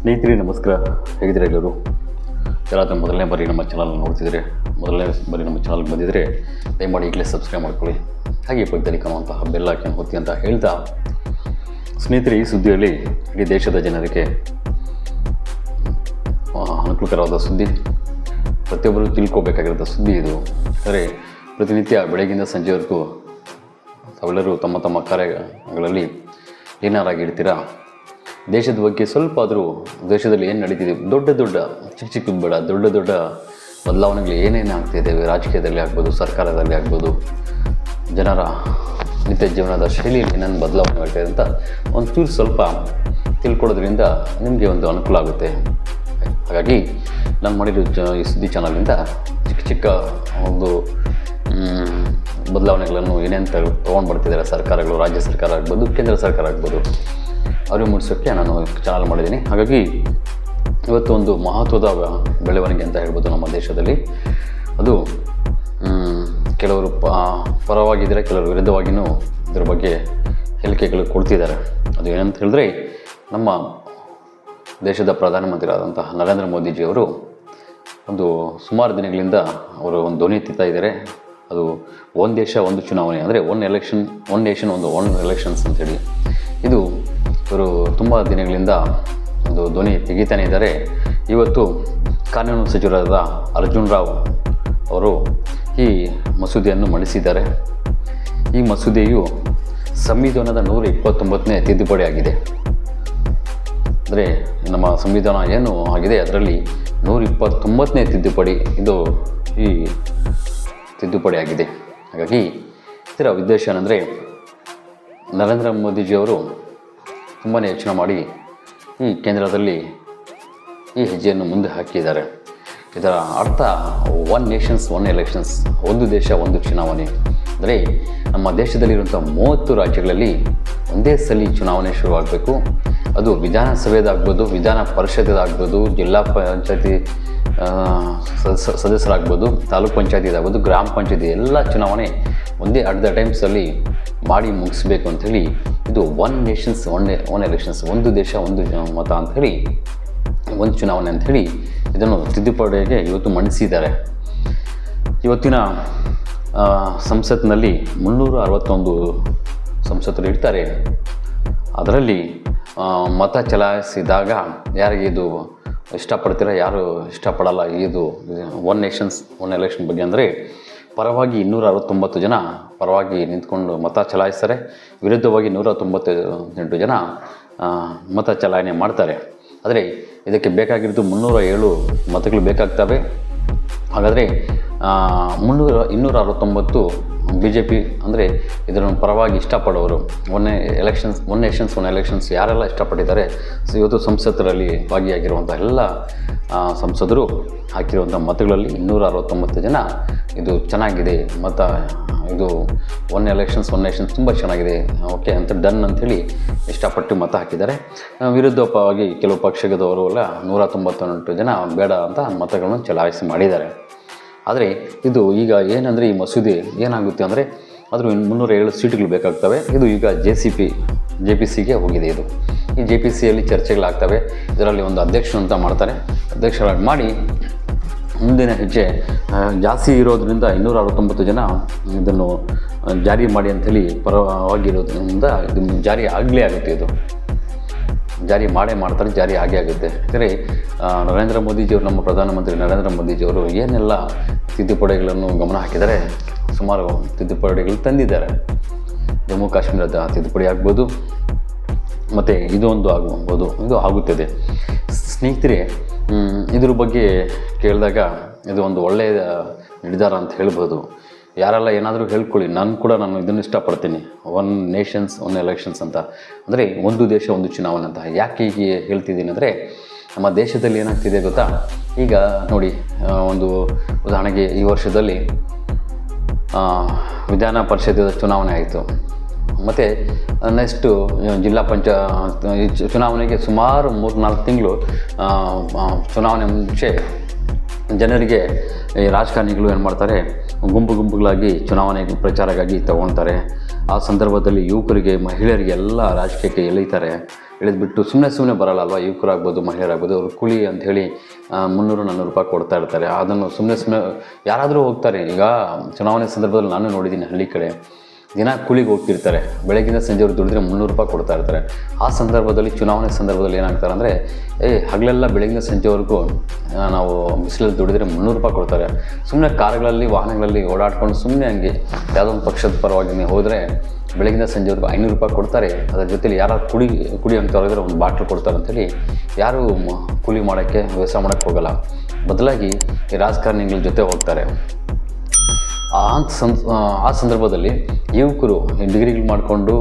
ಸ್ನೇಹಿತರೆ ನಮಸ್ಕಾರ, ಹೇಗಿದ್ದೀರಾ ಎಲ್ಲರೂ? ಯಾರಾದರೂ ಮೊದಲನೇ ಬಾರಿ ನಮ್ಮ ಚಾನಲ್ ನೋಡ್ತಿದ್ರೆ, ಮೊದಲನೇ ಬಾರಿ ನಮ್ಮ ಚಾನಲ್ಗೆ ಬಂದಿದ್ದರೆ ದಯಮಾಡಿ ಈಗಲೇ ಸಬ್ಸ್ಕ್ರೈಬ್ ಮಾಡ್ಕೊಳ್ಳಿ, ಹಾಗೆ ಪಕ್ಕದಲ್ಲಿ ಕಾಣುವಂತಹ ಬೆಲ್ ಐಕಾನ್ ಒತ್ತಿ ಅಂತ ಹೇಳ್ತಾ, ಸ್ನೇಹಿತರೆ ಈ ಸುದ್ದಿಯಲ್ಲಿ ಇಡೀ ದೇಶದ ಜನರಿಗೆ ಅನುಕೂಲಕರವಾದ ಸುದ್ದಿ, ಪ್ರತಿಯೊಬ್ಬರು ತಿಳ್ಕೋಬೇಕಾಗಿರೋದ ಸುದ್ದಿ ಇದು. ಅಂದರೆ ಪ್ರತಿನಿತ್ಯ ಬೆಳಗ್ಗಿಂದ ಸಂಜೆವರೆಗೂ ತಾವೆಲ್ಲರೂ ತಮ್ಮ ತಮ್ಮ ಕಾರ್ಯಗಳಲ್ಲಿ ಏನಾರಾಗಿರ್ತೀರಾ, ದೇಶದ ಬಗ್ಗೆ ಸ್ವಲ್ಪ ಆದರೂ ದೇಶದಲ್ಲಿ ಏನು ನಡೀತಿದೆ, ದೊಡ್ಡ ಚಿಕ್ಕದು ಬೇಡ, ದೊಡ್ಡ ಬದಲಾವಣೆಗಳು ಏನೇನು ಆಗ್ತಾಯಿದ್ದಾವೆ, ರಾಜಕೀಯದಲ್ಲಿ ಆಗ್ಬೋದು, ಸರ್ಕಾರದಲ್ಲಿ ಆಗ್ಬೋದು, ಜನರ ನಿತ್ಯ ಜೀವನದ ಶೈಲಿಯಲ್ಲಿ ಏನೇನು ಬದಲಾವಣೆ ಆಗ್ತಾಯಿದೆ ಅಂತ ಒಂಚೂರು ಸ್ವಲ್ಪ ತಿಳ್ಕೊಳ್ಳೋದ್ರಿಂದ ನಿಮಗೆ ಒಂದು ಅನುಕೂಲ ಆಗುತ್ತೆ. ಹಾಗಾಗಿ ನಾನು ಮಾಡಿರೋ ಈ ಸುದ್ದಿ ಚಾನಲಿಂದ ಚಿಕ್ಕ ಒಂದು ಬದಲಾವಣೆಗಳನ್ನು ಏನೇನು ತೊಗೊಂಡು ಬರ್ತಿದ್ದಾರೆ ಸರ್ಕಾರಗಳು, ರಾಜ್ಯ ಸರ್ಕಾರ ಆಗ್ಬೋದು, ಕೇಂದ್ರ ಸರ್ಕಾರ ಆಗ್ಬೋದು, ಅರಿವು ಮೂಡಿಸೋಕ್ಕೆ ನಾನು ಚಾನಲ್ ಮಾಡಿದ್ದೀನಿ. ಹಾಗಾಗಿ ಇವತ್ತು ಒಂದು ಮಹತ್ವದ ಬೆಳವಣಿಗೆ ಅಂತ ಹೇಳ್ಬೋದು ನಮ್ಮ ದೇಶದಲ್ಲಿ. ಅದು ಕೆಲವರು ಪರವಾಗಿದ್ದರೆ, ಕೆಲವರು ವಿರುದ್ಧವಾಗಿಯೂ ಇದ್ರ ಬಗ್ಗೆ ಹೇಳಿಕೆಗಳು ಕೊಡ್ತಿದ್ದಾರೆ. ಅದು ಏನಂತ ಹೇಳಿದ್ರೆ, ನಮ್ಮ ದೇಶದ ಪ್ರಧಾನಮಂತ್ರಿ ಆದಂತಹ ನರೇಂದ್ರ ಮೋದಿಜಿಯವರು ಒಂದು ಸುಮಾರು ದಿನಗಳಿಂದ ಅವರು ಒಂದು ಧ್ವನಿ ಎತ್ತುತ್ತಾ ಇದ್ದಾರೆ. ಅದು ಒಂದು ದೇಶ ಒಂದು ಚುನಾವಣೆ, ಅಂದರೆ ಒನ್ ನೇಷನ್ ಒನ್ ಎಲೆಕ್ಷನ್ಸ್ ಅಂಥೇಳಿ. ಇದು ಇವರು ತುಂಬ ದಿನಗಳಿಂದ ಒಂದು ಧ್ವನಿ ತೆಗಿತಾನೆ ಇದ್ದಾರೆ. ಇವತ್ತು ಕಾನೂನು ಸಚಿವರಾದ ಅರ್ಜುನ್ ರಾವ್ ಅವರು ಈ ಮಸೂದೆಯನ್ನು ಮಂಡಿಸಿದ್ದಾರೆ. ಈ ಮಸೂದೆಯು ಸಂವಿಧಾನದ 129ನೇ ತಿದ್ದುಪಡಿ ಆಗಿದೆ. ಅಂದರೆ ನಮ್ಮ ಸಂವಿಧಾನ ಏನು ಆಗಿದೆ ಅದರಲ್ಲಿ 129ನೇ ತಿದ್ದುಪಡಿ ಇದು ಈ ತಿದ್ದುಪಡಿ ಆಗಿದೆ. ಹಾಗಾಗಿ ಇದರ ಉದ್ದೇಶ ಏನಂದರೆ, ನರೇಂದ್ರ ಮೋದಿಜಿಯವರು ತುಂಬಾ ಯೋಚನೆ ಮಾಡಿ ಈ ಕೇಂದ್ರದಲ್ಲಿ ಈ ಹೆಜ್ಜೆಯನ್ನು ಮುಂದೆ ಹಾಕಿದ್ದಾರೆ. ಇದರ ಅರ್ಥ ಒನ್ ನೇಷನ್ಸ್ ಒನ್ ಎಲೆಕ್ಷನ್ಸ್, ಒಂದು ದೇಶ ಒಂದು ಚುನಾವಣೆ. ಅಂದರೆ ನಮ್ಮ ದೇಶದಲ್ಲಿರುವಂಥ 30 ರಾಜ್ಯಗಳಲ್ಲಿ ಒಂದೇ ಸಲ ಚುನಾವಣೆ ಶುರುವಾಗಬೇಕು. ಅದು ವಿಧಾನಸಭೆದಾಗ್ಬೋದು, ವಿಧಾನ ಪರಿಷತ್ತಾಗ್ಬೋದು, ಜಿಲ್ಲಾ ಪಂಚಾಯತಿ ಸದಸ್ಯರಾಗ್ಬೋದು, ತಾಲೂಕು ಪಂಚಾಯತಿದಾಗ್ಬೋದು, ಗ್ರಾಮ ಪಂಚಾಯತಿ ಎಲ್ಲ ಚುನಾವಣೆ ಒಂದೇ ಅಟ್ ದ ಟೈಮ್ಸಲ್ಲಿ ಮಾಡಿ ಮುಗಿಸ್ಬೇಕು ಅಂಥೇಳಿ ಇದು ಒನ್ ನೇಷನ್ಸ್ ಒನ್ ಎಲೆಕ್ಷನ್ಸ್, ಒಂದು ದೇಶ ಒಂದು ಮತ ಅಂಥೇಳಿ, ಒಂದು ಚುನಾವಣೆ ಅಂಥೇಳಿ ಇದನ್ನು ತಿದ್ದುಪಡಿಗೆ ಇವತ್ತು ಮಂಡಿಸಿದ್ದಾರೆ. ಇವತ್ತಿನ ಸಂಸತ್ತಿನಲ್ಲಿ 361 ಸಂಸದರು ಇರ್ತಾರೆ. ಅದರಲ್ಲಿ ಮತ ಚಲಾಯಿಸಿದಾಗ ಯಾರಿಗೆ ಇದು ಇಷ್ಟಪಡ್ತೀರ, ಯಾರು ಇಷ್ಟಪಡಲ್ಲ ಇದು ಒನ್ ನೇಷನ್ಸ್ ಒನ್ ಎಲೆಕ್ಷನ್ ಬಗ್ಗೆ, ಅಂದರೆ ಪರವಾಗಿ 269 ಜನ ಪರವಾಗಿ ನಿಂತ್ಕೊಂಡು ಮತ ಚಲಾಯಿಸ್ತಾರೆ, ವಿರುದ್ಧವಾಗಿ 198 ಜನ ಮತ ಚಲಾವಣೆ ಮಾಡ್ತಾರೆ. ಆದರೆ ಇದಕ್ಕೆ ಬೇಕಾಗಿರೋದು 307 ಮತಗಳು ಬೇಕಾಗ್ತವೆ. ಹಾಗಾದರೆ 269 BJP ಅಂದರೆ ಇದನ್ನು ಪರವಾಗಿ ಇಷ್ಟಪಡೋರು, ಒನ್ ನೇಷನ್ಸ್ ಒನ್ ಎಲೆಕ್ಷನ್ಸ್ ಯಾರೆಲ್ಲ ಇಷ್ಟಪಟ್ಟಿದ್ದಾರೆ, ಇವತ್ತು ಸಂಸತ್ತರಲ್ಲಿ ಭಾಗಿಯಾಗಿರುವಂಥ ಎಲ್ಲ ಸಂಸದರು ಹಾಕಿರುವಂಥ ಮತಗಳಲ್ಲಿ 269 ಜನ ಇದು ಚೆನ್ನಾಗಿದೆ ಮತ, ಇದು ಒನ್ ನೇಷನ್ಸ್ ತುಂಬ ಚೆನ್ನಾಗಿದೆ, ಓಕೆ ಅಂತ ಡನ್ ಅಂಥೇಳಿ ಇಷ್ಟಪಟ್ಟು ಮತ ಹಾಕಿದ್ದಾರೆ. ವಿರುದ್ಧವಾಗಿ ಕೆಲವು ಪಕ್ಷದವರು ಎಲ್ಲ 198 ಜನ ಬೇಡ ಅಂತ ಮತಗಳನ್ನು ಚಲಾಯಿಸಿ ಮಾಡಿದ್ದಾರೆ. ಆದರೆ ಇದು ಈಗ ಏನಂದರೆ, ಈ ಮಸೂದೆ ಏನಾಗುತ್ತೆ ಅಂದರೆ, ಅದ್ರ 307 ಸೀಟುಗಳು ಬೇಕಾಗ್ತವೆ. ಇದು ಈಗ JPCಗೆ ಹೋಗಿದೆ. ಇದು ಈ JPCಯಲ್ಲಿ ಚರ್ಚೆಗಳಾಗ್ತವೆ. ಇದರಲ್ಲಿ ಒಂದು ಅಧ್ಯಕ್ಷರು ಅಂತ ಮಾಡ್ತಾರೆ, ಅಧ್ಯಕ್ಷರಾಗಿ ಮಾಡಿ ಮುಂದಿನ ಹೆಜ್ಜೆ ಜಾಸ್ತಿ ಇರೋದ್ರಿಂದ 269 ಜನ ಇದನ್ನು ಜಾರಿ ಮಾಡಿ ಅಂಥೇಳಿ ಪರವಾಗಿರೋದ್ರಿಂದ ಇದು ಜಾರಿ ಆಗಲೇ ಆಗುತ್ತೆ. ಇದು ಜಾರಿ ಮಾಡ್ತಾರೆ, ಜಾರಿ ಆಗುತ್ತೆ. ಅಂದರೆ ನರೇಂದ್ರ ಮೋದಿಜಿಯವರು, ನಮ್ಮ ಪ್ರಧಾನಮಂತ್ರಿ ನರೇಂದ್ರ ಮೋದಿಜಿಯವರು ಏನೆಲ್ಲ ತಿದ್ದುಪಡಿಗಳನ್ನು ಗಮನ ಹಾಕಿದ್ದಾರೆ, ಸುಮಾರು ತಿದ್ದುಪಡಿಗಳು ತಂದಿದ್ದಾರೆ. ಜಮ್ಮು ಕಾಶ್ಮೀರದ ತಿದ್ದುಪಡಿ ಆಗ್ಬೋದು, ಮತ್ತು ಇದೊಂದು ಆಗ್ಬೋದು, ಇದು ಆಗುತ್ತದೆ. ಸ್ನೇಹಿತರೆ, ಇದ್ರ ಬಗ್ಗೆ ಕೇಳಿದಾಗ ಇದು ಒಂದು ಒಳ್ಳೆಯ ನಿರ್ಧಾರ ಅಂತ ಹೇಳ್ಬೋದು. ಯಾರೆಲ್ಲ ಏನಾದರೂ ಹೇಳ್ಕೊಳ್ಳಿ, ನಾನು ಇದನ್ನು ಇಷ್ಟಪಡ್ತೀನಿ, ಒನ್ ನೇಷನ್ಸ್ ಒನ್ ಎಲೆಕ್ಷನ್ಸ್ ಅಂತ, ಅಂದರೆ ಒಂದು ದೇಶ ಒಂದು ಚುನಾವಣೆ ಅಂತ. ಯಾಕೆ ಹೀಗೆ ಹೇಳ್ತಿದ್ದೀನಿ ಅಂದರೆ, ನಮ್ಮ ದೇಶದಲ್ಲಿ ಏನಾಗ್ತಿದೆ ಗೊತ್ತಾ, ಈಗ ನೋಡಿ, ಒಂದು ಉದಾಹರಣೆಗೆ ಈ ವರ್ಷದಲ್ಲಿ ವಿಧಾನ ಪರಿಷತ್ತಿನ ಚುನಾವಣೆ ಆಯಿತು, ಮತ್ತು ನೆಕ್ಸ್ಟು ಜಿಲ್ಲಾ ಚುನಾವಣೆಗೆ ಸುಮಾರು 3-4 ತಿಂಗಳು ಚುನಾವಣೆ ಮುಂಚೆ ಜನರಿಗೆ ಈ ರಾಜಕಾರಣಿಗಳು ಏನು ಮಾಡ್ತಾರೆ, ಗುಂಪುಗಳಾಗಿ ಚುನಾವಣೆ ಪ್ರಚಾರಕ್ಕಾಗಿ ತಗೊಳ್ತಾರೆ. ಆ ಸಂದರ್ಭದಲ್ಲಿ ಯುವಕರಿಗೆ, ಮಹಿಳೆಯರಿಗೆ ಎಲ್ಲ ರಾಜಕೀಯಕ್ಕೆ ಎಳೀತಾರೆ. ಇಳಿದ್ಬಿಟ್ಟು ಸುಮ್ಮನೆ ಬರಲ್ಲ ಅಲ್ವಾ, ಯುವಕರಾಗ್ಬೋದು ಮಹಿಳೆಯರಾಗ್ಬೋದು, ಅವರು ಕೂಲಿ ಅಂಥೇಳಿ 300-400 ರೂಪಾಯಿ ಕೊಡ್ತಾ ಇರ್ತಾರೆ. ಅದನ್ನು ಸುಮ್ಮನೆ ಯಾರಾದರೂ ಹೋಗ್ತಾರೆ. ಈಗ ಚುನಾವಣೆ ಸಂದರ್ಭದಲ್ಲಿ ನಾನು ನೋಡಿದ್ದೀನಿ, ಹಳ್ಳಿ ಕಡೆ ದಿನ ಕೂಲಿಗೆ ಹೋಗ್ತಿರ್ತಾರೆ, ಬೆಳಗ್ಗಿಂದ ಸಂಜೆವ್ರು ದುಡಿದ್ರೆ 300 ರೂಪಾಯಿ ಕೊಡ್ತಾ ಇರ್ತಾರೆ. ಆ ಸಂದರ್ಭದಲ್ಲಿ ಚುನಾವಣೆ ಸಂದರ್ಭದಲ್ಲಿ ಏನಾಗ್ತಾರೆ ಅಂದರೆ, ಹಗಲೆಲ್ಲ ಬೆಳಗ್ಗಿಂದ ಸಂಜೆವರೆಗೂ ನಾವು ಬಿಸಿಲಲ್ಲಿ ದುಡಿದ್ರೆ 300 ರೂಪಾಯಿ ಕೊಡ್ತಾರೆ. ಸುಮ್ಮನೆ ಕಾರುಗಳಲ್ಲಿ ವಾಹನಗಳಲ್ಲಿ ಓಡಾಡ್ಕೊಂಡು ಸುಮ್ಮನೆ ಹಂಗೆ ಯಾವುದೋ ಒಂದು ಪಕ್ಷದ ಪರವಾಗಿ ನೀವು ಹೋದರೆ ಬೆಳಗ್ಗಿಂದ ಸಂಜೆವರೆಗೂ 500 ರೂಪಾಯಿ ಕೊಡ್ತಾರೆ. ಅದರ ಜೊತೆಲಿ ಯಾರು ಕುಡಿ ಅಂತ ಹೊರಗಿದ್ರೆ ಒಂದು ಬಾಟ್ಲು ಕೊಡ್ತಾರೆ ಅಂತೇಳಿ ಯಾರೂ ಕೂಲಿ ಮಾಡೋಕ್ಕೆ ವ್ಯವಸಾಯ ಮಾಡೋಕ್ಕೆ ಹೋಗಲ್ಲ. ಬದಲಾಗಿ ಈ ರಾಜಕಾರಣಿಗಳ ಜೊತೆ ಹೋಗ್ತಾರೆ. ಆ ಸಂದರ್ಭದಲ್ಲಿ ಯುವಕರು ಡಿಗ್ರಿಗಳು ಮಾಡಿಕೊಂಡು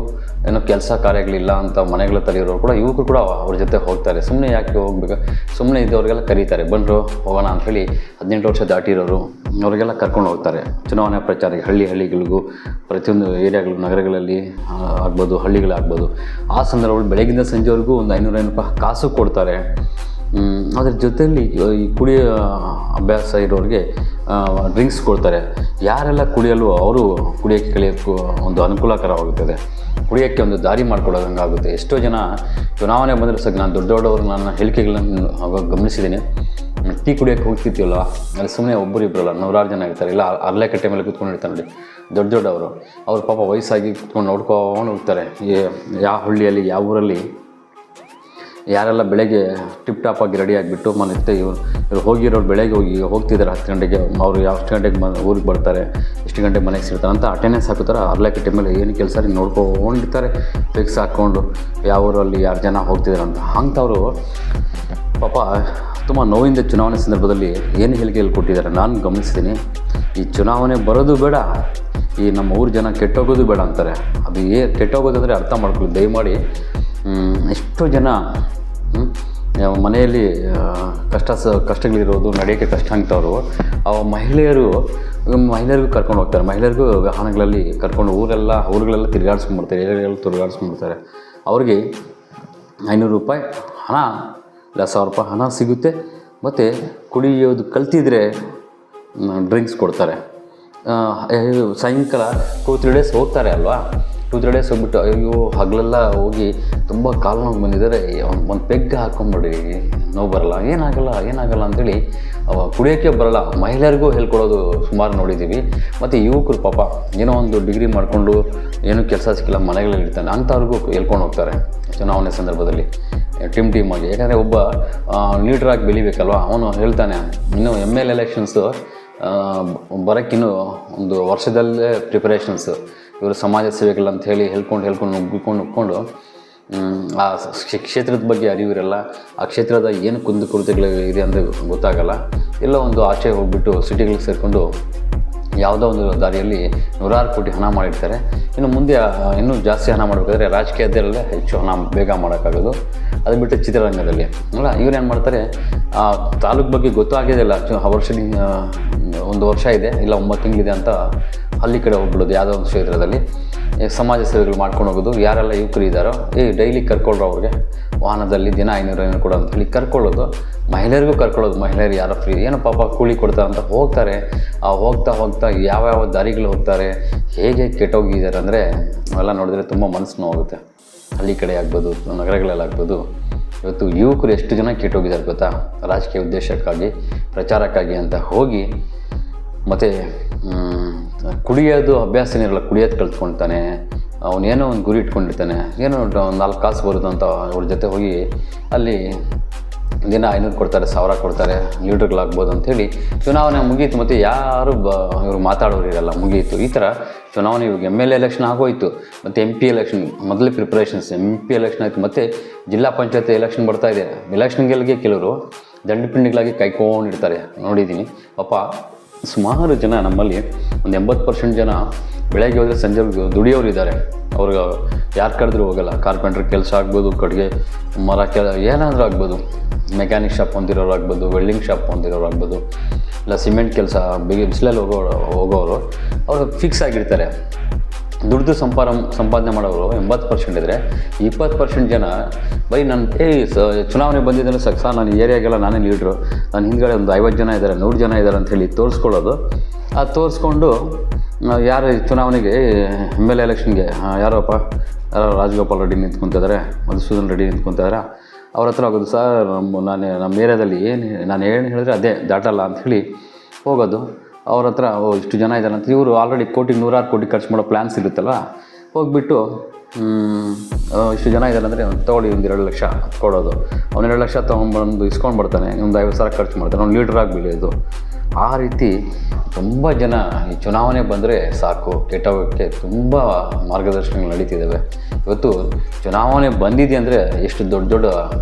ಏನೋ ಕೆಲಸ ಕಾರ್ಯಗಳಿಲ್ಲ ಅಂತ ಮನೆಗಳ ತಲೆಯೋರು ಕೂಡ ಯುವಕರು ಕೂಡ ಅವ್ರ ಜೊತೆ ಹೋಗ್ತಾರೆ. ಸುಮ್ಮನೆ ಯಾಕೆ ಹೋಗ್ಬೇಕು, ಸುಮ್ಮನೆ ಇದ್ದವ್ರಿಗೆಲ್ಲ ಕರೀತಾರೆ, ಬಂದರು ಹೋಗೋಣ ಅಂಥೇಳಿ 18 ವರ್ಷ ದಾಟಿರೋರು ಅವರಿಗೆಲ್ಲ ಕರ್ಕೊಂಡು ಹೋಗ್ತಾರೆ ಚುನಾವಣೆ ಪ್ರಚಾರಕ್ಕೆ. ಹಳ್ಳಿಗಳಿಗೂ ಪ್ರತಿಯೊಂದು ಏರಿಯಾಗಳು ನಗರಗಳಲ್ಲಿ ಆಗ್ಬೋದು, ಹಳ್ಳಿಗಳಾಗ್ಬೋದು. ಆ ಸಂದರ್ಭದಲ್ಲಿ ಬೆಳಗ್ಗಿಂದ ಸಂಜೆವರೆಗೂ ಒಂದು 500 ರೂಪಾಯಿ ಕಾಸು ಕೊಡ್ತಾರೆ. ಅದ್ರ ಜೊತೆಯಲ್ಲಿ ಈ ಕುಡಿಯೋ ಅಭ್ಯಾಸ ಇರೋರಿಗೆ ಡ್ರಿಂಕ್ಸ್ ಕೊಡ್ತಾರೆ. ಯಾರೆಲ್ಲ ಕುಡಿಯಲು ಅವರು ಕುಡಿಯೋಕ್ಕೆ ಕಲಿಯೋಕ್ಕೂ ಒಂದು ಅನುಕೂಲಕರವಾಗುತ್ತದೆ, ಕುಡಿಯೋಕ್ಕೆ ಒಂದು ದಾರಿ ಮಾಡ್ಕೊಡೋದಂಗಾಗುತ್ತೆ. ಎಷ್ಟೋ ಜನ ಚುನಾವಣೆ ಬಂದರೆ ಸಾಕು, ನಾನು ದೊಡ್ಡವರು ನನ್ನ ಹೇಳಿಕೆಗಳನ್ನು ಗಮನಿಸಿದ್ದೀನಿ. ಟೀ ಕುಡಿಯೋಕ್ಕೆ ಹೋಗ್ತಿರ್ತೀವಲ್ಲ, ಅಲ್ಲಿ ಸುಮ್ಮನೆ ಒಬ್ಬರು ಇಬ್ಬರಲ್ಲ 100 ಜನ ಇರ್ತಾರೆ. ಇಲ್ಲ ಅರ್ಲೆಕಟ್ಟೆ ಮೇಲೆ ಕೂತ್ಕೊಂಡಿರ್ತಾರೆ ನೋಡಿ, ದೊಡ್ಡವರು ಅವ್ರ ಪಾಪ ವಯಸ್ಸಾಗಿ ಕೂತ್ಕೊಂಡು ನೋಡ್ಕೊಂಡು ಹೋಗ್ತಾರೆ. ಯಾವ ಹಳ್ಳಿಯಲ್ಲಿ ಯಾವ ಊರಲ್ಲಿ ಯಾರೆಲ್ಲ ಬೆಳಗ್ಗೆ ಟಿಪ್ ಟಾಪಾಗಿ ರೆಡಿ ಆಗಿಬಿಟ್ಟು ಇವ್ರು ಹೋಗಿರೋರು ಬೆಳಗ್ಗೆ ಹೋಗ್ತಿದ್ದಾರೆ 10 ಗಂಟೆಗೆ, ಅವರು ಎಷ್ಟು ಗಂಟೆಗೆ ಊರಿಗೆ ಬರ್ತಾರೆ, ಎಷ್ಟು ಗಂಟೆಗೆ ಮನೆಗೆ ಸಿಗ್ತಾರೆ ಅಂತ ಅಟೆಂಡೆನ್ಸ್ ಹಾಕೋತಾರೆ. ಅರ್ಲೆಕಟ್ಟೆ ಮೇಲೆ ಏನು ಕೆಲಸ ನೋಡ್ಕೊಂಡಿರ್ತಾರೆ, ಫಿಕ್ಸ್ ಹಾಕ್ಕೊಂಡು ಯಾವ ಊರಲ್ಲಿ ಯಾರು ಜನ ಹೋಗ್ತಿದ್ದಾರೆ ಅಂತ. ಅಂಥವರು ಪಾಪ ತುಂಬ ನೋವಿಂದ ಚುನಾವಣೆ ಸಂದರ್ಭದಲ್ಲಿ ಏನು ಹೇಳಿಕೆಯಲ್ಲಿ ಕೊಟ್ಟಿದ್ದಾರೆ ನಾನು ಗಮನಿಸ್ತೀನಿ. ಈ ಚುನಾವಣೆ ಬರೋದು ಬೇಡ, ಈ ನಮ್ಮ ಊರು ಜನ ಕೆಟ್ಟೋಗೋದು ಬೇಡ ಅಂತಾರೆ. ಅದು ಕೆಟ್ಟೋಗೋದಂದರೆ ಅರ್ಥ ಮಾಡ್ಕೊಳ್ಳಿ ದಯಮಾಡಿ. ಎಷ್ಟೋ ಜನ ಮನೆಯಲ್ಲಿ ಕಷ್ಟಗಳಿರೋದು, ನಡೆಯೋಕ್ಕೆ ಕಷ್ಟ ಆಗ್ತವರು, ಮಹಿಳೆಯರಿಗೂ ಕರ್ಕೊಂಡು ಹೋಗ್ತಾರೆ. ಮಹಿಳೆಯರಿಗೂ ವಾಹನಗಳಲ್ಲಿ ಕರ್ಕೊಂಡು ಊರುಗಳೆಲ್ಲ ತಿರುಗಾಡಿಸ್ಕೊಂಡ್ಬಿಡ್ತಾರೆ, ಏರಿಯಾಗಳು ತಿರುಗಾಡಿಸ್ಕೊಂಡ್ಬಿಡ್ತಾರೆ. ಅವ್ರಿಗೆ 500 ರೂಪಾಯಿ ಹಣ ಇಲ್ಲ 1000 ರೂಪಾಯಿ ಹಣ ಸಿಗುತ್ತೆ. ಮತ್ತು ಕುಡಿಯೋದು ಕಲ್ತಿದ್ರೆ ಡ್ರಿಂಕ್ಸ್ ಕೊಡ್ತಾರೆ. ಸಾಯಂಕಾಲ 2-3 ಡೇಸ್ ಹೋಗ್ತಾರೆ ಅಲ್ವಾ, 2-3 ಡೇಸ್ ಹೋಗ್ಬಿಟ್ಟು ಅಯ್ಯೋ ಹಗಲೆಲ್ಲ ಹೋಗಿ ತುಂಬ ಕಾಲು ನೋವು ಬಂದಿದ್ದಾರೆ, ಒಂದು ಪೆಗ್ ಹಾಕ್ಕೊಂಬಿಡಿ, ನೋವು ಬರಲ್ಲ, ಏನಾಗಲ್ಲ ಅಂಥೇಳಿ ಕುಡಿಯೋಕ್ಕೆ ಬರಲ್ಲ. ಮಹಿಳೆಯರಿಗೂ ಹೇಳ್ಕೊಡೋದು ಸುಮಾರು ನೋಡಿದ್ದೀವಿ. ಮತ್ತು ಯುವಕರು ಪಾಪ ಏನೋ ಒಂದು ಡಿಗ್ರಿ ಮಾಡಿಕೊಂಡು ಏನೂ ಕೆಲಸ ಸಿಕ್ಕಿಲ್ಲ, ಮನೆಗಳಲ್ಲಿ ಇರ್ತಾನೆ, ಅಂಥವ್ರಿಗೂ ಹೇಳ್ಕೊಂಡು ಹೋಗ್ತಾರೆ ಚುನಾವಣೆ ಸಂದರ್ಭದಲ್ಲಿ ಟೀಮಾಗಿ. ಯಾಕಂದರೆ ಒಬ್ಬ ಲೀಡ್ರಾಗಿ ಬೆಳಿಬೇಕಲ್ವ, ಅವನು ಹೇಳ್ತಾನೆ ಇನ್ನು ML ಎಲೆಕ್ಷನ್ಸು ಬರೋಕ್ಕಿನ್ನೂ ಒಂದು ವರ್ಷದಲ್ಲೇ ಪ್ರಿಪರೇಷನ್ಸ್. ಇವರು ಸಮಾಜ ಸೇವೆಗಳು ಅಂತ ಹೇಳಿ ನುಗ್ಗಿಕೊಂಡು ಆ ಕ್ಷೇತ್ರದ ಬಗ್ಗೆ ಅರಿವಿರಲ್ಲ, ಆ ಕ್ಷೇತ್ರದ ಏನು ಕುಂದುಕೊರತೆಗಳು ಇದೆ ಅಂತ ಗೊತ್ತಾಗಲ್ಲ. ಎಲ್ಲ ಒಂದು ಆಚೆ ಹೋಗ್ಬಿಟ್ಟು ಸಿಟಿಗಳಿಗೆ ಸೇರಿಕೊಂಡು ಯಾವುದೋ ಒಂದು ದಾರಿಯಲ್ಲಿ 100 ಕೋಟಿ ಹಣ ಮಾಡಿರ್ತಾರೆ. ಇನ್ನು ಮುಂದೆ ಇನ್ನೂ ಜಾಸ್ತಿ ಹಣ ಮಾಡಬೇಕಾದ್ರೆ ರಾಜಕೀಯದಲ್ಲೇ ಹೆಚ್ಚು ಹಣ ಬೇಗ ಮಾಡೋಕ್ಕಾಗೋದು. ಅದು ಬಿಟ್ಟು ಚಿತ್ರರಂಗದಲ್ಲಿ ಅಲ್ಲ, ಇವ್ರೇನು ಮಾಡ್ತಾರೆ, ತಾಲೂಕು ಬಗ್ಗೆ ಗೊತ್ತಾಗೋದಿಲ್ಲ, ವರ್ಷದಿಂದ 1 ವರ್ಷ ಇದೆ ಇಲ್ಲ 9 ತಿಂಗಳಿದೆ ಅಂತ ಹಳ್ಳಿ ಕಡೆ ಹೋಗ್ಬಿಡೋದು, ಯಾವುದೋ ಒಂದು ಕ್ಷೇತ್ರದಲ್ಲಿ ಸಮಾಜ ಸೇವೆಗಳು ಮಾಡ್ಕೊಂಡು ಹೋಗೋದು. ಯಾರೆಲ್ಲ ಯುವಕರು ಇದ್ದಾರೋ ಡೈಲಿ ಕರ್ಕೊಳ್ಳೋ ಅವ್ರಿಗೆ ವಾಹನದಲ್ಲಿ ದಿನ 500 ಕೊಡು ಅಂತ ಹೇಳಿ ಕರ್ಕೊಳ್ಳೋದು. ಮಹಿಳೆಯರಿಗೂ ಕರ್ಕೊಳ್ಳೋದು, ಮಹಿಳೆಯರು ಯಾರೋ ಫ್ರೀ ಏನೋ ಪಾಪ ಕೂಲಿ ಕೊಡ್ತಾರೆ ಅಂತ ಹೋಗ್ತಾರೆ. ಹೋಗ್ತಾ ಯಾವ ದಾರಿಗಳು ಹೋಗ್ತಾರೆ, ಹೇಗೆ ಕೆಟ್ಟೋಗಿದ್ದಾರೆ ಅಂದರೆ ಅವೆಲ್ಲ ನೋಡಿದ್ರೆ ತುಂಬ ಮನಸ್ಸು ನೋವಾಗುತ್ತೆ. ಹಳ್ಳಿ ಕಡೆ ಆಗ್ಬೋದು, ನಗರಗಳಲ್ಲಾಗ್ಬೋದು. ಇವತ್ತು ಯುವಕರು ಎಷ್ಟು ಜನ ಕೆಟ್ಟೋಗಿದ್ದಾರೆ ಗೊತ್ತಾ, ರಾಜಕೀಯ ಉದ್ದೇಶಕ್ಕಾಗಿ ಪ್ರಚಾರಕ್ಕಾಗಿ ಅಂತ ಹೋಗಿ ಮತ್ತು ಕುಡಿಯೋದು ಅಭ್ಯಾಸನೇ ಇರಲ್ಲ, ಕುಡಿಯೋದು ಕಲ್ತ್ಕೊಳ್ತಾನೆ. ಅವನೇನೋ ಒಂದು ಗುರಿ ಇಟ್ಕೊಂಡಿರ್ತಾನೆ, ಏನೋ 4 ಕಾಸು ಬರುತ್ತೆ ಅಂತ ಅವ್ರ ಜೊತೆ ಹೋಗಿ ಅಲ್ಲಿ ದಿನ 500 ಕೊಡ್ತಾರೆ, 1000 ಕೊಡ್ತಾರೆ, ಲೀಡರ್ಗಳಾಗ್ಬೋದು ಅಂಥೇಳಿ ಚುನಾವಣೆ ಮುಗೀತು. ಮತ್ತು ಯಾರು ಇವರು ಮಾತಾಡೋರು ಇರಲ್ಲ, ಮುಗೀತು. ಈ ಥರ ಚುನಾವಣೆ ಇವಾಗ ML ಎಲೆಕ್ಷನ್ ಆಗೋಯ್ತು, ಮತ್ತು MP ಎಲೆಕ್ಷನ್ ಮೊದಲೇ ಪ್ರಿಪ್ರೇಷನ್ಸ್, MP ಎಲೆಕ್ಷನ್ ಆಯಿತು, ಮತ್ತು ಜಿಲ್ಲಾ ಪಂಚಾಯತ್ ಎಲೆಕ್ಷನ್ ಬರ್ತಾಯಿದೆ. ಎಲೆಕ್ಷನ್ಗಳಿಗೆ ಕೆಲವರು ದಂಡಪಿಂಡಿಗಳಾಗಿ ಕಾಯ್ಕೊಂಡಿರ್ತಾರೆ, ನೋಡಿದ್ದೀನಿ ಪಾಪ. ಸುಮಾರು ಜನ ನಮ್ಮಲ್ಲಿ ಒಂದು 80% ಜನ ಬೆಳಗ್ಗೆ ಹೋದರೆ ಸಂಜೆ ದುಡಿಯೋರು ಇದ್ದಾರೆ. ಅವ್ರಿಗೆ ಯಾರು ಕರೆದ್ರೂ ಹೋಗಲ್ಲ. ಕಾರ್ಪೆಂಟ್ರ್ ಕೆಲಸ ಆಗ್ಬೋದು, ಕಡೆಗೆ ಮರ ಏನಾದರೂ ಆಗ್ಬೋದು, ಮೆಕ್ಯಾನಿಕ್ ಶಾಪ್ ಹೊಂದಿರೋರು ಆಗ್ಬೋದು, ವೆಲ್ಡಿಂಗ್ ಶಾಪ್ ಹೊಂದಿರೋರು ಆಗ್ಬೋದು, ಇಲ್ಲ ಸಿಮೆಂಟ್ ಕೆಲಸ ಬಿಸಿಲಲ್ಲಿ ಹೋಗೋರು ಅವರು ಫಿಕ್ಸ್ ಆಗಿರ್ತಾರೆ. ದುಡ್ದು ಸಂಪಾದನೆ ಮಾಡೋರು 80% ಇದ್ದರೆ 20% ಜನ ಬರೀ ಚುನಾವಣೆ ಬಂದಿದ್ದಾನೆ ಸರ್, ನಾನು ಏರಿಯಾಗೆಲ್ಲ ನಾನೇ ಲೀಡ್ರು, ನಾನು ಹಿಂದ್ಗಡೆ ಒಂದು 50 ಜನ ಇದ್ದಾರೆ, 100 ಜನ ಇದ್ದಾರೆ ಅಂಥೇಳಿ ತೋರಿಸ್ಕೊಳ್ಳೋದು. ಅದು ತೋರಿಸ್ಕೊಂಡು ಯಾರು ಚುನಾವಣೆಗೆ ML ಎಲೆಕ್ಷನ್ಗೆ ಯಾರಪ್ಪ ರಾಜಗೋಪಾಲ್ ರೆಡ್ಡಿ ನಿಂತ್ಕೊತಿದ್ದಾರೆ, ಮಧುಸೂದನ್ ರೆಡ್ಡಿ ನಿಂತ್ಕೊತಿದ್ದಾರೆ. ಅವ್ರ ಹತ್ರ ಹೋಗೋದು, ಸರ್ ನಮ್ಮ ಏರಿಯಾದಲ್ಲಿ ನಾನು ಏನು ಹೇಳಿದ್ರೆ ಅದೇ ದಾಟಲ್ಲ ಅಂಥೇಳಿ ಹೋಗೋದು. ಅವ್ರ ಹತ್ರ ಇಷ್ಟು ಜನ ಇದ್ದಾರೆ ಅಂತ, ಇವರು ಆಲ್ರೆಡಿ ನೂರಾರು ಕೋಟಿ ಖರ್ಚು ಮಾಡೋ ಪ್ಲ್ಯಾನ್ಸ್ ಇರುತ್ತಲ್ವ, ಹೋಗಿಬಿಟ್ಟು ಇಷ್ಟು ಜನ ಇದ್ದಾರೆ ಅಂದರೆ ತೊಗೊಳ್ಳಿ 1-2 ಲಕ್ಷ ಕೊಡೋದು. 2 ಲಕ್ಷ ತೊಗೊಂಡ್ಬಂದು ಇಸ್ಕೊಂಡು ಬರ್ತಾನೆ, 50,000 ಖರ್ಚು ಮಾಡ್ತಾನೆ, ಅವ್ನು ಲೀಡ್ರಾಗಿ ಬೆಳೆಯೋದು. ಆ ರೀತಿ ತುಂಬ ಜನ ಈ ಚುನಾವಣೆ ಬಂದರೆ ಸಾಕು ಕೆಟ್ಟೋಗೋಕ್ಕೆ ತುಂಬ ಮಾರ್ಗದರ್ಶನಗಳು ನಡೀತಿದ್ದಾವೆ. ಇವತ್ತು ಚುನಾವಣೆ ಬಂದಿದೆ ಅಂದರೆ ಎಷ್ಟು ದೊಡ್ಡ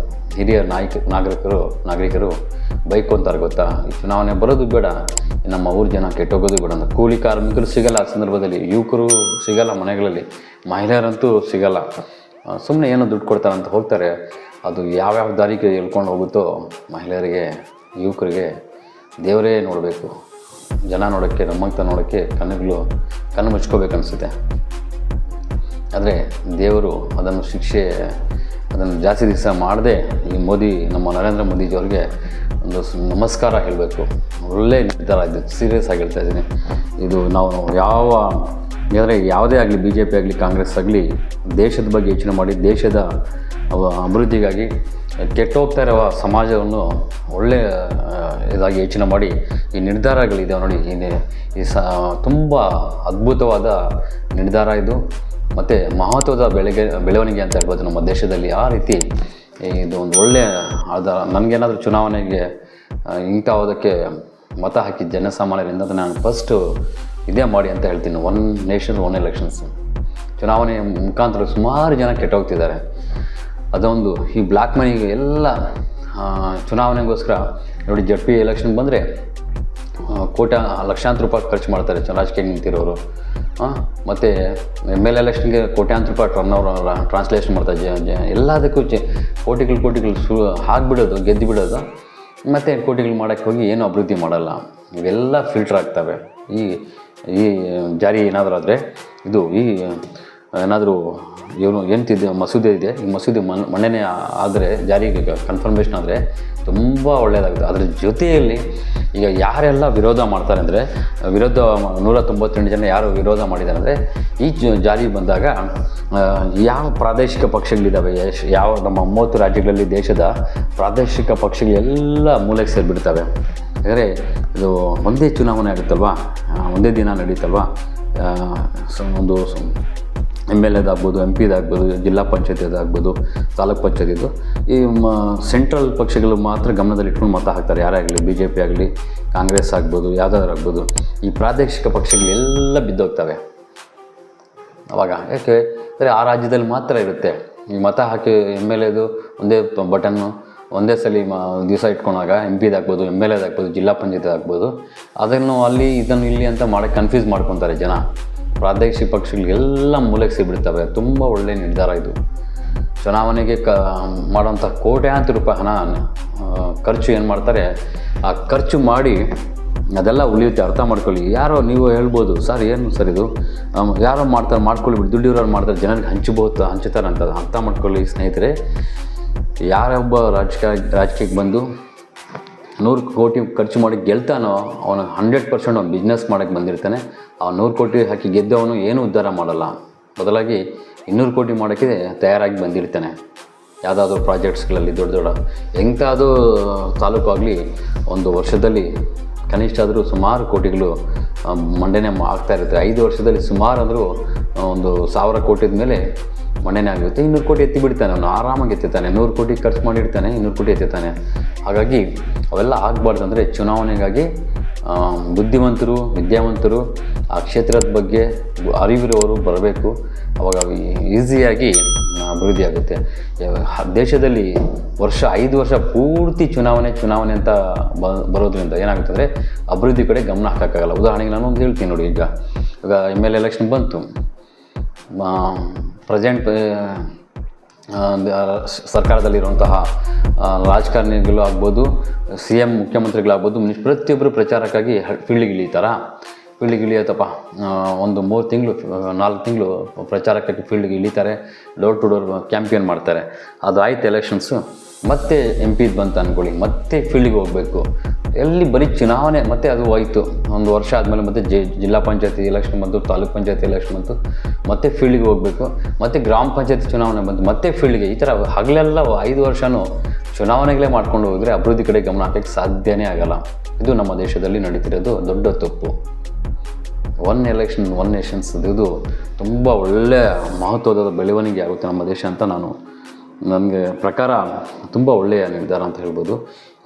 ಹಿರಿಯ ನಾಗರಿಕರು ಬೈಕೊಂತಾರೆ ಗೊತ್ತಾ. ಈ ಚುನಾವಣೆ ಬರೋದು ಬೇಡ, ನಮ್ಮ ಊರು ಜನ ಕೆಟ್ಟೋಗೋದು ಬೇಡ ಅಂತ. ಕೂಲಿ ಕಾರ್ಮಿಕರು ಸಿಗಲ್ಲ ಆ ಸಂದರ್ಭದಲ್ಲಿ, ಯುವಕರು ಸಿಗಲ್ಲ ಮನೆಗಳಲ್ಲಿ, ಮಹಿಳೆಯರಂತೂ ಸಿಗಲ್ಲ. ಸುಮ್ಮನೆ ಏನೋ ದುಡ್ಡು ಕೊಡ್ತಾರಂತ ಹೋಗ್ತಾರೆ. ಅದು ಯಾವ್ಯಾವ ದಾರಿಗೆ ಹೇಳ್ಕೊಂಡು ಹೋಗುತ್ತೋ ಮಹಿಳೆಯರಿಗೆ, ಯುವಕರಿಗೆ ದೇವರೇ ನೋಡಬೇಕು. ಜನ ನೋಡೋಕ್ಕೆ, ನಮ್ಮಂತ ನೋಡೋಕ್ಕೆ ಕಣ್ಣು ಮುಚ್ಕೋಬೇಕನ್ನಿಸುತ್ತೆ. ಆದರೆ ದೇವರು ಅದನ್ನು ಜಾಸ್ತಿ ದಿವಸ ಮಾಡದೆ ಈ ನಮ್ಮ ನರೇಂದ್ರ ಮೋದಿಜಿಯವ್ರಿಗೆ ಒಂದು ನಮಸ್ಕಾರ ಹೇಳಬೇಕು. ಒಳ್ಳೆ ನಿರ್ಧಾರ ಇದು, ಸೀರಿಯಸ್ ಆಗಿ ಹೇಳ್ತಾ ಇದ್ದೀನಿ. ಇದು ನಾವು ಯಾವುದೇ ಆಗಲಿ, BJP ಆಗಲಿ ಕಾಂಗ್ರೆಸ್ ಆಗಲಿ, ದೇಶದ ಬಗ್ಗೆ ಯೋಚನೆ ಮಾಡಿ, ದೇಶದ ಅಭಿವೃದ್ಧಿಗಾಗಿ ಕೆಟ್ಟೋಗ್ತಾ ಇರೋ ಸಮಾಜವನ್ನು ಒಳ್ಳೆಯ ಇದಾಗಿ ಯೋಚನೆ ಮಾಡಿ ಈ ನಿರ್ಧಾರಗಳಿದೆ ನೋಡಿ. ತುಂಬ ಅದ್ಭುತವಾದ ನಿರ್ಧಾರ ಇದು, ಮತ್ತು ಮಹತ್ವದ ಬೆಳವಣಿಗೆ ಅಂತ ಹೇಳ್ಬೋದು ನಮ್ಮ ದೇಶದಲ್ಲಿ. ಆ ರೀತಿ ಇದು ಒಂದು ಒಳ್ಳೆಯ ನನಗೇನಾದರೂ ಚುನಾವಣೆಗೆ ಇಂಥವುದಕ್ಕೆ ಮತ ಹಾಕಿ ಜನಸಾಮಾನ್ಯರಿಂದ ನಾನು ಫಸ್ಟು ಇದೇ ಮಾಡಿ ಅಂತ ಹೇಳ್ತೀನಿ. 1 ನೇಷನ್ 1 ಎಲೆಕ್ಷನ್ಸ್ ಚುನಾವಣೆ ಮುಖಾಂತರ ಸುಮಾರು ಜನ ಕೆಟ್ಟೋಗ್ತಿದ್ದಾರೆ. ಅದೊಂದು ಈ ಬ್ಲ್ಯಾಕ್ ಮನಿಗೆ ಎಲ್ಲ ಚುನಾವಣೆಗೋಸ್ಕರ ನೋಡಿ, ZP ಎಲೆಕ್ಷನ್ ಬಂದರೆ ಲಕ್ಷಾಂತರ ರೂಪಾಯಿ ಖರ್ಚು ಮಾಡ್ತಾರೆ ರಾಜಕೀಯ ನಿಂತಿರೋರು. ಮತ್ತು MLA ಎಲೆಕ್ಷನ್ಗೆ ಕೋಟ್ಯಾಂತರ ರೂಪಾಯಿ ಟ್ರಾನ್ಸ್ಲೇಷನ್ ಮಾಡ್ತಾರೆ. ಎಲ್ಲದಕ್ಕೂ ಕೋಟಿಗಳು ಹಾಕಿಬಿಡೋದು, ಗೆದ್ದು ಬಿಡೋದು, ಮತ್ತು ಕೋಟಿಗಳು ಮಾಡೋಕ್ಕೆ ಹೋಗಿ ಏನೂ ಅಭಿವೃದ್ಧಿ ಮಾಡಲ್ಲ. ಇವೆಲ್ಲ ಫಿಲ್ಟರ್ ಆಗ್ತವೆ. ಈ ಜಾರಿ ಏನಾದರೂ ಆದರೆ ಏನಾದರೂ ಎಂತಿದೆ ಮಸೂದೆ ಇದೆ, ಈ ಮಸೂದೆ ಮಣ್ಣೆನೇ ಆದರೆ ಜಾರಿಗೆ ಕನ್ಫರ್ಮೇಷನ್ ಆದರೆ ತುಂಬ ಒಳ್ಳೆಯದಾಗುತ್ತೆ. ಅದರ ಜೊತೆಯಲ್ಲಿ ಈಗ ಯಾರೆಲ್ಲ ವಿರೋಧ ಮಾಡ್ತಾರೆ ಅಂದರೆ 198 ಜನ ಯಾರು ವಿರೋಧ ಮಾಡಿದ್ದಾರೆ ಅಂದರೆ, ಈ ಜಾರಿ ಬಂದಾಗ ಯಾವ ಪ್ರಾದೇಶಿಕ ಪಕ್ಷಗಳಿದ್ದಾವೆ, ನಮ್ಮ 30 ರಾಜ್ಯಗಳಲ್ಲಿ ದೇಶದ ಪ್ರಾದೇಶಿಕ ಪಕ್ಷಗಳೆಲ್ಲ ಮೂಲೆಗೆ ಸೇರಿಬಿಡ್ತವೆ. ಯಾಕಂದರೆ ಇದು ಒಂದೇ ಚುನಾವಣೆ ಆಗುತ್ತಲ್ವ, ಒಂದೇ ದಿನ ನಡೀತಲ್ವ. ಒಂದು MLAದಾಗ್ಬೋದು, MP ದಾಗ್ಬೋದು, ಜಿಲ್ಲಾ ಪಂಚಾಯತಿದಾಗ್ಬೋದು, ತಾಲೂಕು ಪಂಚಾಯತಿದು ಈ ಸೆಂಟ್ರಲ್ ಪಕ್ಷಗಳು ಮಾತ್ರ ಗಮನದಲ್ಲಿ ಇಟ್ಕೊಂಡು ಮತ ಹಾಕ್ತಾರೆ. ಯಾರೇ ಆಗಲಿ, BJP ಆಗಲಿ, ಕಾಂಗ್ರೆಸ್ ಆಗ್ಬೋದು, ಯಾವುದಾದ್ರೂ ಆಗ್ಬೋದು. ಈ ಪ್ರಾದೇಶಿಕ ಪಕ್ಷಗಳೆಲ್ಲ ಬಿದ್ದೋಗ್ತವೆ ಅವಾಗ. ಯಾಕೆ ಅಂದರೆ ಆ ರಾಜ್ಯದಲ್ಲಿ ಮಾತ್ರ ಇರುತ್ತೆ. ಈ ಮತ ಹಾಕಿ MLAದು ಒಂದೇ ಬಟನ್ನು ಒಂದೇ ಸಲ ದಿವಸ ಇಟ್ಕೊಂಡಾಗ MP ದಾಗ್ಬೋದು, MLAದಾಗ್ಬೋದು, ಜಿಲ್ಲಾ ಪಂಚಾಯತಿದಾಗ್ಬೋದು, ಅದನ್ನು ಅಲ್ಲಿ ಇದನ್ನು ಇಲ್ಲಿ ಅಂತ ಮಾಡೋಕ್ಕೆ ಕನ್ಫ್ಯೂಸ್ ಮಾಡ್ಕೊತಾರೆ ಜನ. ಪ್ರಾದೇಶಿಕ ಪಕ್ಷಗಳಿಗೆಲ್ಲ ಮೂಲೆಗೆ ಸಿಗ್ಬಿಡ್ತವೆ. ತುಂಬ ಒಳ್ಳೆಯ ನಿರ್ಧಾರ ಇದು. ಚುನಾವಣೆಗೆ ಮಾಡೋಂಥ ಕೋಟ್ಯಾಂತರ ರೂಪಾಯಿ ಹಣ ಖರ್ಚು ಏನು ಮಾಡ್ತಾರೆ, ಆ ಖರ್ಚು ಮಾಡಿ ಅದೆಲ್ಲ ಉಳಿಯುತ್ತೆ. ಅರ್ಥ ಮಾಡ್ಕೊಳ್ಳಿ. ಯಾರೋ ನೀವು ಹೇಳ್ಬೋದು, ಸರ್ ಏನು ಸರ್ ಇದು, ಯಾರೋ ಮಾಡ್ಕೊಳ್ಳಿ ಬಿಡಿ, ದುಡ್ಡಿರೋರು ಮಾಡ್ತಾರೆ, ಜನರಿಗೆ ಹಂಚುತ್ತಾರೆ ಅಂತ. ಅರ್ಥ ಮಾಡ್ಕೊಳ್ಳಿ ಸ್ನೇಹಿತರೆ. ಯಾರೊಬ್ಬ ರಾಜಕೀಯಕ್ಕೆ ಬಂದು 100 ಕೋಟಿ ಖರ್ಚು ಮಾಡಿ ಗೆಲ್ತಾನೋ ಅವನು 100% ಅವ್ನು ಬಿಸ್ನೆಸ್ ಮಾಡೋಕ್ಕೆ ಬಂದಿರ್ತಾನೆ. ಆ 100 ಕೋಟಿ ಹಾಕಿ ಗೆದ್ದವನು ಏನೂ ಉದ್ಧಾರ ಮಾಡಲ್ಲ. ಬದಲಾಗಿ 200 ಕೋಟಿ ಮಾಡೋಕ್ಕೆ ತಯಾರಾಗಿ ಬಂದಿರ್ತಾನೆ. ಯಾವುದಾದ್ರೂ ಪ್ರಾಜೆಕ್ಟ್ಸ್ಗಳಲ್ಲಿ ದೊಡ್ಡ ಎಂಥಾದರೂ ತಾಲೂಕು ಆಗಲಿ, ಒಂದು ವರ್ಷದಲ್ಲಿ ಕನಿಷ್ಠ ಆದರೂ ಸುಮಾರು ಕೋಟಿಗಳು ಮಂಡನೆ ಆಗ್ತಾಯಿರುತ್ತೆ. 5 ವರ್ಷದಲ್ಲಿ ಸುಮಾರು ಅಂದರೂ ಒಂದು 1000 ಕೋಟಿದ ಮೇಲೆ ಮಂಡನೆ ಆಗಿರುತ್ತೆ. 200 ಕೋಟಿ ಎತ್ತಿ ಬಿಡ್ತಾನೆ, ಅವನು ಆರಾಮಾಗಿ ಎತ್ತಿತಾನೆ. 100 ಕೋಟಿ ಖರ್ಚು ಮಾಡಿರ್ತಾನೆ, 200 ಕೋಟಿ ಎತ್ತಿತಾನೆ. ಹಾಗಾಗಿ ಅವೆಲ್ಲ ಆಗಬಾರ್ದು. ಅಂದರೆ ಚುನಾವಣೆಗಾಗಿ ಬುದ್ಧಿವಂತರು, ವಿದ್ಯಾವಂತರು, ಆ ಕ್ಷೇತ್ರದ ಬಗ್ಗೆ ಅರಿವಿರೋರು ಬರಬೇಕು. ಅವಾಗ ಈಸಿಯಾಗಿ ಅಭಿವೃದ್ಧಿ ಆಗುತ್ತೆ. ದೇಶದಲ್ಲಿ 5 ವರ್ಷ ಪೂರ್ತಿ ಚುನಾವಣೆ ಅಂತ ಬರೋದ್ರಿಂದ ಏನಾಗುತ್ತೆ ಅಂದರೆ ಅಭಿವೃದ್ಧಿ ಕಡೆ ಗಮನ ಹಾಕೋಕ್ಕಾಗಲ್ಲ. ಉದಾಹರಣೆಗೆ ನಾನು ಒಂದು ಹೇಳ್ತೀನಿ ನೋಡಿ. ಈಗ MLA ಎಲೆಕ್ಷನ್ ಬಂತು. ಪ್ರೆಸೆಂಟ್ ಸರ್ಕಾರದಲ್ಲಿರುವಂತಹ ರಾಜಕಾರಣಿಗಳು ಆಗ್ಬೋದು, CM ಮುಖ್ಯಮಂತ್ರಿಗಳಾಗ್ಬೋದು, ಪ್ರತಿಯೊಬ್ಬರು ಪ್ರಚಾರಕ್ಕಾಗಿ ಫೀಲ್ಡಿಗೆ ಇಳಿಯತ್ತಪ್ಪ. ಒಂದು 3 ತಿಂಗಳು 4 ತಿಂಗಳು ಪ್ರಚಾರಕ್ಕಾಗಿ ಫೀಲ್ಡಿಗೆ ಇಳಿತಾರೆ. ಡೋರ್ ಟು ಡೋರ್ ಕ್ಯಾಂಪೇನ್ ಮಾಡ್ತಾರೆ. ಅದು ಆಯ್ತು ಎಲೆಕ್ಷನ್ಸು. ಮತ್ತೆ MP ಬಂತು ಅಂದ್ಕೊಳ್ಳಿ, ಮತ್ತೆ ಫೀಲ್ಡಿಗೆ ಹೋಗಬೇಕು. ಎಲ್ಲಿ ಬರೀ ಚುನಾವಣೆ ಮತ್ತೆ ಅದು ಹೋಯಿತು. ಒಂದು ವರ್ಷ ಆದಮೇಲೆ ಮತ್ತೆ ಜಿಲ್ಲಾ ಪಂಚಾಯತಿ ಎಲೆಕ್ಷನ್ ಬಂತು, ತಾಲೂಕ್ ಪಂಚಾಯತಿ ಎಲೆಕ್ಷನ್ ಬಂತು, ಮತ್ತೆ ಫೀಲ್ಡ್ಗೆ ಹೋಗಬೇಕು, ಮತ್ತೆ ಗ್ರಾಮ ಪಂಚಾಯತಿ ಚುನಾವಣೆ ಬಂತು, ಮತ್ತೆ ಫೀಲ್ಡ್ಗೆ. ಈ ಥರ ಹಗಲೆಲ್ಲ 5 ವರ್ಷವೂ ಚುನಾವಣೆಗಳೇ ಮಾಡ್ಕೊಂಡು ಹೋದರೆ ಅಭಿವೃದ್ಧಿ ಕಡೆ ಗಮನ ಹಾಕೋಕ್ಕೆ ಸಾಧ್ಯನೇ ಆಗಲ್ಲ. ಇದು ನಮ್ಮ ದೇಶದಲ್ಲಿ ನಡೀತಿರೋದು ದೊಡ್ಡ ತಪ್ಪು. ಒನ್ ಎಲೆಕ್ಷನ್ ಒನ್ ನೇಷನ್ಸ್ ಇದು ತುಂಬ ಒಳ್ಳೆಯ ಮಹತ್ವದ ಬೆಳವಣಿಗೆ ಆಗುತ್ತೆ ನಮ್ಮ ದೇಶ ಅಂತ ನನಗೆ ಪ್ರಕಾರ ತುಂಬ ಒಳ್ಳೆಯ ನಿರ್ಧಾರ ಅಂತ ಹೇಳ್ಬೋದು.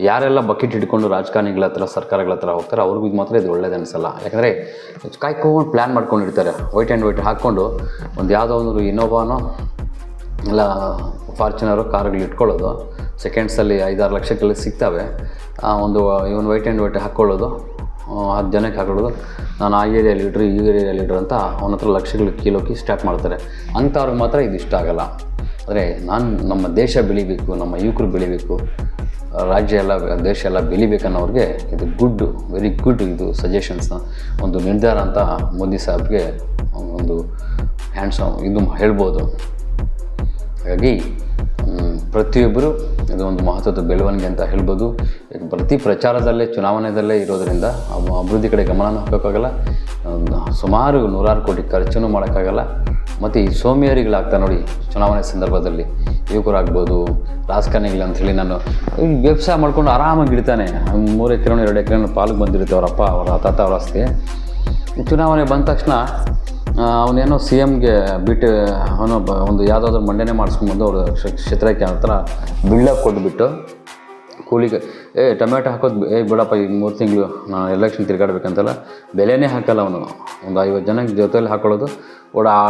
ಯಾರೆಲ್ಲ ಬಕೆಟ್ ಹಿಡ್ಕೊಂಡು ರಾಜಕಾರಣಿಗಳ ಹತ್ರ ಸರ್ಕಾರಗಳ ಹತ್ರ ಹೋಗ್ತಾರೆ ಅವ್ರಿಗೂ ಇದು ಮಾತ್ರ ಇದು ಒಳ್ಳೇದು ಅನಿಸಲ್ಲ. ಯಾಕಂದರೆ ಕಾಯ್ಕೊಂಡು ಪ್ಲ್ಯಾನ್ ಮಾಡ್ಕೊಂಡಿರ್ತಾರೆ, ವೈಟ್ ಆ್ಯಂಡ್ ವೈಟ್ ಹಾಕ್ಕೊಂಡು ಒಂದು ಯಾವುದೋ ಒಂದು ಇನೋವಾನೋ ಇಲ್ಲ ಫಾರ್ಚುನರು ಕಾರುಗಳು ಇಟ್ಕೊಳ್ಳೋದು, ಸೆಕೆಂಡ್ಸಲ್ಲಿ 5-6 ಲಕ್ಷಕ್ಕೆಲ್ಲ ಸಿಗ್ತವೆ. ಒಂದು ಇವನು ವೈಟ್ ಆ್ಯಂಡ್ ವೈಟ್ ಹಾಕ್ಕೊಳ್ಳೋದು, 10 ಜನಕ್ಕೆ ಹಾಕೊಳ್ಳೋದು, ನಾನು ಆ ಏರಿಯಾ ಲೀಡ್ರು ಈ ಏರಿಯಾ ಲೀಡ್ರ್ ಅಂತ ಅವನ ಹತ್ರ ಲಕ್ಷಗಳು ಕೀಲೋಕಿ ಸ್ಟಾರ್ಟ್ ಮಾಡ್ತಾರೆ. ಅಂಥವ್ರಿಗೆ ಮಾತ್ರ ಇದು ಇಷ್ಟ ಆಗಲ್ಲ. ಆದರೆ ನಮ್ಮ ದೇಶ ಬೆಳಿಬೇಕು, ನಮ್ಮ ಯುವಕರು ಬೆಳಿಬೇಕು, ರಾಜ್ಯ ಎಲ್ಲ ದೇಶ ಎಲ್ಲ ಬೆಳಿಬೇಕನ್ನೋರಿಗೆ ಇದು ವೆರಿ ಗುಡ್ ಇದು ಸಜೆಷನ್ಸ್ನ ಒಂದು ನಿರ್ಧಾರ ಅಂತ ಮೋದಿ ಸಾಹೇಬ್ಗೆ ಒಂದು ಇದು ಹೇಳ್ಬೋದು. ಹಾಗಾಗಿ ಪ್ರತಿಯೊಬ್ಬರು ಇದು ಒಂದು ಮಹತ್ವದ ಬೆಳವಣಿಗೆ ಅಂತ ಹೇಳ್ಬೋದು. ಪ್ರತಿ ಪ್ರಚಾರದಲ್ಲೇ ಚುನಾವಣೆಯಲ್ಲೇ ಇರೋದರಿಂದ ಅಭಿವೃದ್ಧಿ ಕಡೆ ಗಮನ ಹಾಕೋಕ್ಕಾಗಲ್ಲ, ಸುಮಾರು 100 ಕೋಟಿ ಖರ್ಚು ಮಾಡೋಕ್ಕಾಗಲ್ಲ. ಮತ್ತು ಈ ಸೋಮಿಯರಿಗಳಾಗ್ತಾರೆ ನೋಡಿ ಚುನಾವಣೆ ಸಂದರ್ಭದಲ್ಲಿ, ಯುವಕರಾಗ್ಬೋದು, ರಾಜಕಾರಣಿಗಳು ಅಂಥೇಳಿ ನಾನು ವ್ಯವಸಾಯ ಮಾಡ್ಕೊಂಡು ಆರಾಮಾಗಿ ಇಡ್ತಾನೆ. 3 ಎಕರೆನೋ 2 ಎಕರೆನೋ ಪಾಲಿಗೆ ಬಂದಿರುತ್ತೆ ಅವರಪ್ಪ ಅವರ ತಾತ ಅವರ ಆಸ್ತಿ. ಚುನಾವಣೆ ಬಂದ ತಕ್ಷಣ ಅವನೇನೋ CMಗೆ ಬಿಟ್ಟು ಒಂದು ಯಾವುದಾದ್ರೂ ಮಂಡನೆ ಮಾಡಿಸ್ಕೊಂಬಂದು ಅವ್ರ ಕ್ಷೇತ್ರಕ್ಕೆ ಹತ್ರ ಬಿಲ್ಡಪ್ ಕೊಟ್ಬಿಟ್ಟು ಕೂಲಿಗೆ ಟೊಮೆಟೊ ಹಾಕೋದು ಬಿಡಪ್ಪ ಈಗ 3 ತಿಂಗಳು ನಾನು ಎಲೆಕ್ಷನ್ ತಿರುಗಾಡ್ಬೇಕಂತಲ್ಲ, ಬೆಲೆನೇ ಹಾಕಲ್ಲ ಅವನು. ಒಂದು 50 ಜನಕ್ಕೆ ಜೊತೆಯಲ್ಲಿ ಹಾಕೊಳ್ಳೋದು,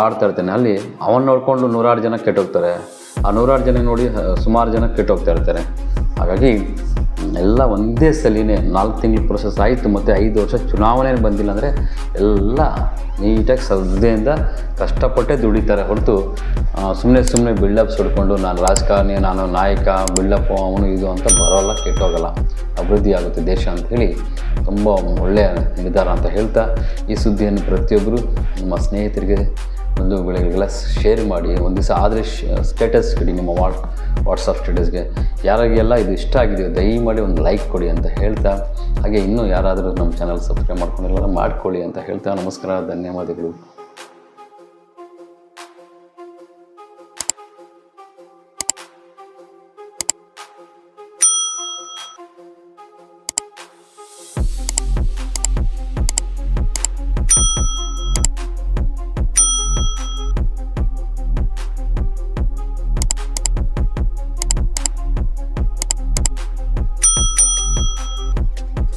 ಆಡ್ತಾ ಇರ್ತಾನೆ. ಅಲ್ಲಿ ಅವನ್ನ ನೋಡಿಕೊಂಡು 106 ಜನ ಕೆಟ್ಟೋಗ್ತಾರೆ. ಆ 106 ಜನ ನೋಡಿ ಸುಮಾರು ಜನ ಕೆಟ್ಟೋಗ್ತಾ ಇರ್ತಾರೆ. ಹಾಗಾಗಿ ಎಲ್ಲ ಒಂದೇ ಸಲಿನೇ 4 ತಿಂಗಳು ಪ್ರೊಸೆಸ್ ಆಯಿತು, ಮತ್ತು 5 ವರ್ಷ ಚುನಾವಣೆ ಬಂದಿಲ್ಲ ಅಂದರೆ ಎಲ್ಲ ನೀಟಾಗಿ ಶ್ರದ್ಧೆಯಿಂದ ಕಷ್ಟಪಟ್ಟೆ ದುಡಿತಾರೆ ಹೊರತು ಸುಮ್ಮನೆ ಬಿಲ್ಡಪ್ಸ್ ಹೊಡ್ಕೊಂಡು ನಾನು ರಾಜಕಾರಣಿ, ನಾನು ನಾಯಕ, ಬಿಲ್ಡಪ್ಪು ಅವನು ಇದು ಅಂತ ಬರೋಲ್ಲ, ಕೆಟ್ಟೋಗಲ್ಲ, ಅಭಿವೃದ್ಧಿ ಆಗುತ್ತೆ ದೇಶ ಅಂಥೇಳಿ ತುಂಬ ಒಳ್ಳೆಯ ನಿರ್ಧಾರ ಅಂತ ಹೇಳ್ತಾ ಈ ಸುದ್ದಿಯನ್ನು ಪ್ರತಿಯೊಬ್ಬರು ನಿಮ್ಮ ಸ್ನೇಹಿತರಿಗೆ ಬಂಧುಗಳಿಗೆಲ್ಲ ಶೇರ್ ಮಾಡಿ. ಒಂದು ದಿವಸ ಆದರೆ ಸ್ಟೇಟಸ್ ಕೊಡಿ, ನಿಮ್ಮ ವಾಟ್ಸಪ್ ಸ್ಟೇಟಸ್ಗೆ. ಯಾರಿಗೆಲ್ಲ ಇದು ಇಷ್ಟ ಆಗಿದೆಯೋ ದಯಮಾಡಿ ಒಂದು ಲೈಕ್ ಕೊಡಿ ಅಂತ ಹೇಳ್ತಾ, ಹಾಗೆ ಇನ್ನೂ ಯಾರಾದರೂ ನಮ್ಮ ಚಾನಲ್ ಸಬ್ಸ್ಕ್ರೈಬ್ ಮಾಡ್ಕೊಂಡಿಲ್ಲ ಮಾಡ್ಕೊಳ್ಳಿ ಅಂತ ಹೇಳ್ತಾ ನಮಸ್ಕಾರ, ಧನ್ಯವಾದಗಳು.